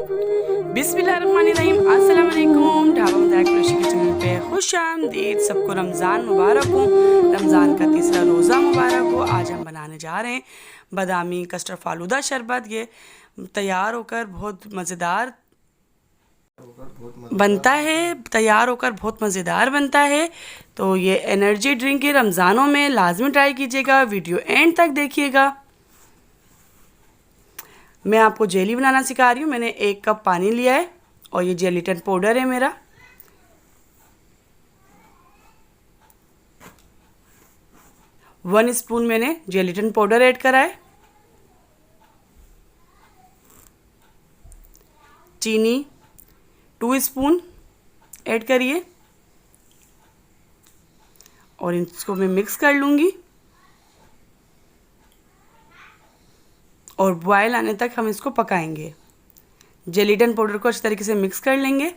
बिस्मिल्लाहिर्रहमानिर्रहीम, अस्सलाम वालेकुम। ढाबा मज़ाक कृषि के चैनल पे खुश आमदीद। सबको रमज़ान मुबारक हो, रमज़ान का तीसरा रोज़ा मुबारक हो। आज हम बनाने जा रहे हैं बादामी कस्टर्ड फालूदा शरबत। ये तैयार होकर बहुत मज़ेदार बहुत मज़ेदार बनता है। तो ये एनर्जी ड्रिंक है, रमज़ानों में लाजमी ट्राई कीजिएगा। वीडियो एंड तक देखिएगा। मैं आपको जेली बनाना सिखा रही हूँ। मैंने 1 कप पानी लिया है और ये जेलीटन पाउडर है मेरा। वन स्पून मैंने जेलीटन पाउडर ऐड करा है। चीनी 2 स्पून ऐड करिए और इसको मैं मिक्स कर लूँगी और बॉयल आने तक हम इसको पकाएंगे। जेलीटन पाउडर को अच्छी तरीके से मिक्स कर लेंगे।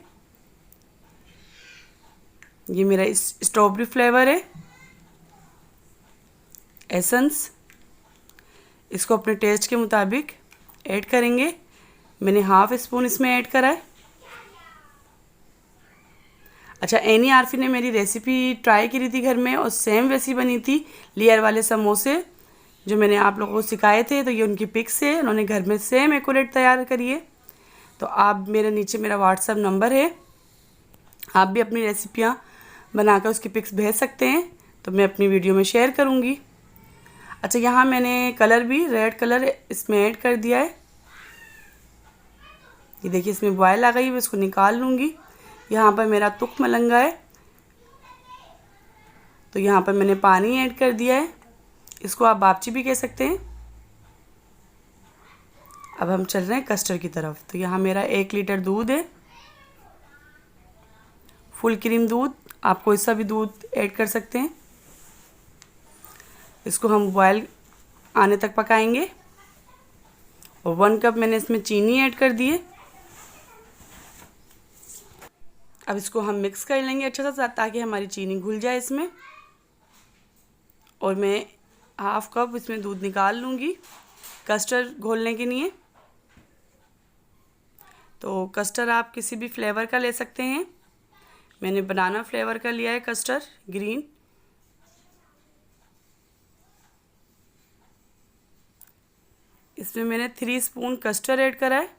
ये मेरा स्ट्रॉबेरी फ्लेवर है, एसेंस। इसको अपने टेस्ट के मुताबिक ऐड करेंगे। मैंने हाफ स्पून इसमें ऐड करा है। अच्छा, एनी आरफी ने मेरी रेसिपी ट्राई करी थी घर में और सेम वैसी बनी थी। लेयर वाले समोसे जो मैंने आप लोगों को सिखाए थे, तो ये उनकी पिक्स है। उन्होंने घर में सेम एक्यूरेट तैयार करी है। तो आप मेरे नीचे मेरा व्हाट्सएप नंबर है, आप भी अपनी रेसिपियाँ बनाकर उसकी पिक्स भेज सकते हैं, तो मैं अपनी वीडियो में शेयर करूँगी। अच्छा, यहाँ मैंने कलर भी रेड कलर इसमें ऐड कर दिया है। ये देखिए इसमें बॉयल आ गई, मैं इसको निकाल लूँगी। यहाँ पर मेरा तुख मलंगा है, तो यहाँ पर मैंने पानी ऐड कर दिया है। इसको आप बापची भी कह सकते हैं। अब हम चल रहे हैं कस्टर्ड की तरफ। तो यहाँ मेरा 1 लीटर दूध है, फुल क्रीम दूध। आप कोई सा भी दूध ऐड कर सकते हैं। इसको हम बॉयल आने तक पकाएंगे और 1 कप मैंने इसमें चीनी ऐड कर दी है। अब इसको हम मिक्स कर लेंगे अच्छा सा, ताकि हमारी चीनी घुल जाए इसमें। और मैं हाफ कप इसमें दूध निकाल लूँगी कस्टर्ड घोलने के लिए। तो कस्टर्ड आप किसी भी फ्लेवर का ले सकते हैं। मैंने बनाना फ्लेवर का लिया है कस्टर्ड, ग्रीन। इसमें मैंने 3 स्पून कस्टर्ड ऐड करा है।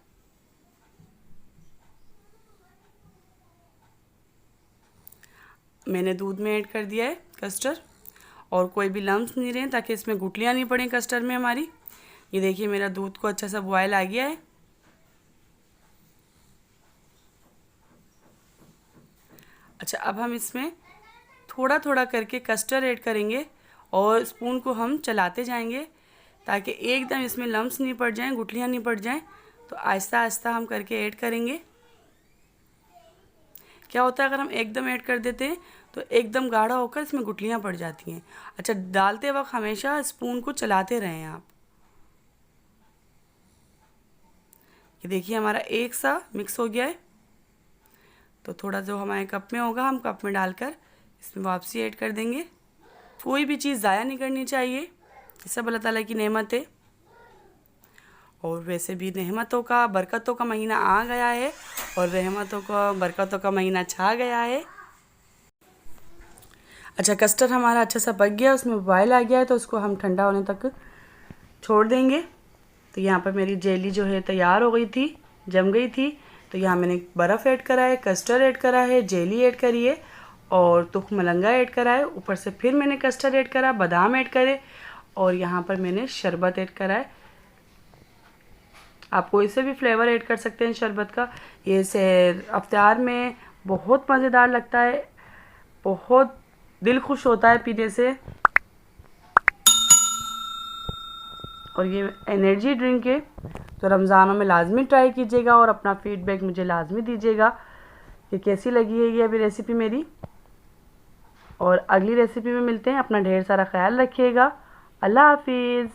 मैंने दूध में ऐड कर दिया है कस्टर्ड, और कोई भी लम्स नहीं रहे, ताकि इसमें गुठलियाँ नहीं पड़ें कस्टर्ड में हमारी। ये देखिए मेरा दूध को अच्छा सा बॉयल आ गया है। अच्छा, अब हम इसमें थोड़ा थोड़ा करके कस्टर्ड ऐड करेंगे और स्पून को हम चलाते जाएंगे, ताकि एकदम इसमें लम्स नहीं पड़ जाएं, गुठलियाँ नहीं पड़ जाएं। तो आहिस्ता आहिस्ता हम करके ऐड करेंगे। क्या होता है, अगर हम एकदम ऐड कर देते हैं तो एकदम गाढ़ा होकर इसमें गुठलियाँ पड़ जाती हैं। अच्छा, डालते वक्त हमेशा स्पून को चलाते रहें आप। ये देखिए हमारा एक सा मिक्स हो गया है। तो थोड़ा जो हमारे कप में होगा, हम कप में डालकर इसमें वापसी ऐड कर देंगे। कोई भी चीज़ ज़ाया नहीं करनी चाहिए। ये सब अल्लाह ताला की नेमत है। और वैसे भी नेमतों का, बरकतों का महीना आ गया है और रहमतों का, बरकतों का महीना छा गया है। अच्छा, कस्टर्ड हमारा अच्छा सा पक गया, उसमें बॉयल आ गया है, तो उसको हम ठंडा होने तक छोड़ देंगे। तो यहाँ पर मेरी जेली जो है तैयार हो गई थी, जम गई थी। तो यहाँ मैंने बर्फ़ ऐड करा है, कस्टर्ड ऐड करा है, जेली ऐड करी है और तुख मलंगा ऐड करा है। ऊपर से फिर मैंने कस्टर्ड ऐड करा, बादाम ऐड करे और यहाँ पर मैंने शरबत ऐड करा है। आप कोई से भी फ्लेवर ऐड कर सकते हैं शरबत का। ये से अफ्तार में बहुत मज़ेदार लगता है, बहुत दिल खुश होता है पीने से। और ये एनर्जी ड्रिंक है, तो रमज़ानों में लाजमी ट्राई कीजिएगा और अपना फीडबैक मुझे लाजमी दीजिएगा कि कैसी लगी है ये अभी रेसिपी मेरी। और अगली रेसिपी में मिलते हैं। अपना ढेर सारा ख्याल रखिएगा। अल्लाह हाफिज़।